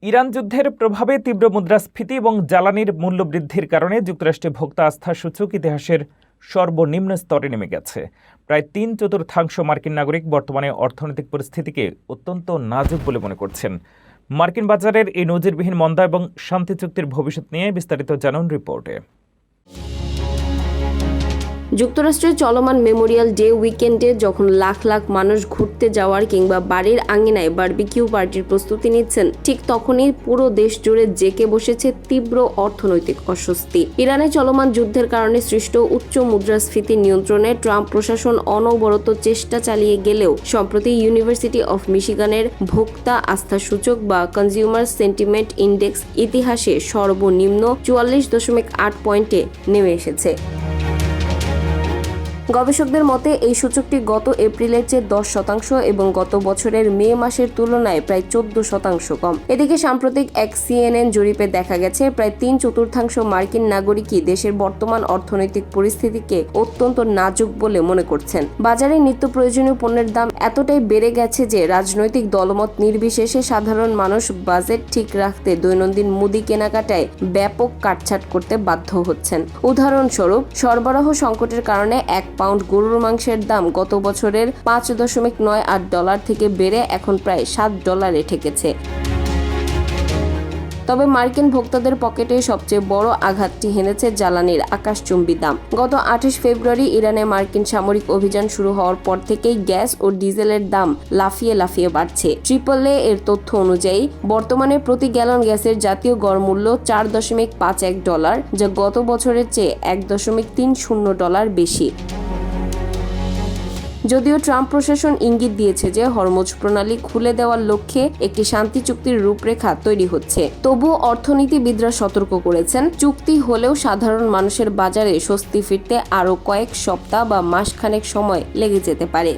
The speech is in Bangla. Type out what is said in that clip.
ইরান যুদ্ধের প্রভাবে তীব্র মুদ্রাস্ফীতি এবং জ্বালানির মূল্য বৃদ্ধির কারণে যুক্তরাষ্ট্রে ভোক্তা আস্থা সূচক ইতিহাসের সর্বনিম্ন স্তরে নেমে গেছে। প্রায় 3/4 মার্কিন নাগরিক বর্তমানে অর্থনৈতিক পরিস্থিতিকে অত্যন্ত নাজুক বলে মনে করছেন। মার্কিন বাজারের এই নজিরবিহীন মন্দা এবং শান্তি চুক্তির ভবিষ্যৎ নিয়ে বিস্তারিত জানুন রিপোর্টে। যুক্তরাষ্ট্রের চলমান মেমোরিয়াল ডে উইকেন্ডে যখন লাখ লাখ মানুষ ঘুরতে যাওয়ার কিংবা বাড়ির আঙিনায় বারবিকিউ পার্টির প্রস্তুতি নিচ্ছেন, ঠিক তখনই পুরো দেশ জুড়ে জেঁকে বসেছে তীব্র অর্থনৈতিক অস্বস্তি। ইরানে চলমান যুদ্ধের কারণে সৃষ্ট উচ্চ মুদ্রাস্ফীতি নিয়ন্ত্রণে ট্রাম্প প্রশাসন অনবরত চেষ্টা চালিয়ে গেলেও সম্প্রতি ইউনিভার্সিটি অফ মিশিগানের ভোক্তা আস্থা সূচক বা কনজিউমার সেন্টিমেন্ট ইন্ডেক্স ইতিহাসে সর্বনিম্ন 44.8 পয়েন্টে নেমে এসেছে। গবেষকদের মতে এই সূচকটি গত এপ্রিলের চেয়ে 10% এবং গত বছরের মে মাসের তুলনায় প্রায় 14% কম। এদিকে সাম্প্রতিক এক CNN জরিপে দেখা গেছে প্রায় 3/4 মার্কিন নাগরিকই দেশের বর্তমান অর্থনৈতিক পরিস্থিতিকে অত্যন্ত নাজুক বলে মনে করছেন। বাজারে নিত্য প্রয়োজনীয় পণ্যের দাম এতটাই বেড়ে গেছে যে রাজনৈতিক দলমত নির্বিশেষে সাধারণ মানুষ বাজেট ঠিক রাখতে দৈনন্দিন মুদি কেনাকাটায় ব্যাপক কাটছাট করতে বাধ্য হচ্ছেন। উদাহরণস্বরূপ, সরবরাহ সংকটের কারণে 1 পাউন্ড গরুর মাংসের দাম গত বছরের $5.98 থেকে বেড়ে এখন প্রায় $7 ঠেকেছে। তবে মার্কিন ভোক্তাদের পকেটে সবচেয়ে বড় আঘাতটি হেনেছে জ্বালানির আকাশচুম্বী দাম। গত 28 ফেব্রুয়ারি ইরানে মার্কিন সামরিক অভিযান শুরু হওয়ার পর থেকেই গ্যাস ও ডিজেলের দাম লাফিয়ে লাফিয়ে বাড়ছে। AAA এর তথ্য অনুযায়ী বর্তমানে প্রতি গ্যালন গ্যাসের জাতীয় গড় মূল্য $4.51, যা গত বছরের চেয়ে $1.30 বেশি। যদিও ট্রাম্প প্রশাসন ইঙ্গিত দিয়েছে যে হরমুজ প্রণালী খুলে দেওয়ার লক্ষ্যে একটি শান্তি চুক্তির রূপরেখা তৈরি হচ্ছে, তবুও অর্থনীতিবিদরা সতর্ক করেছেন, চুক্তি হলেও সাধারণ মানুষের বাজারে স্বস্তি ফিরতে আরও কয়েক সপ্তাহ বা মাসখানেক সময় লেগে যেতে পারে।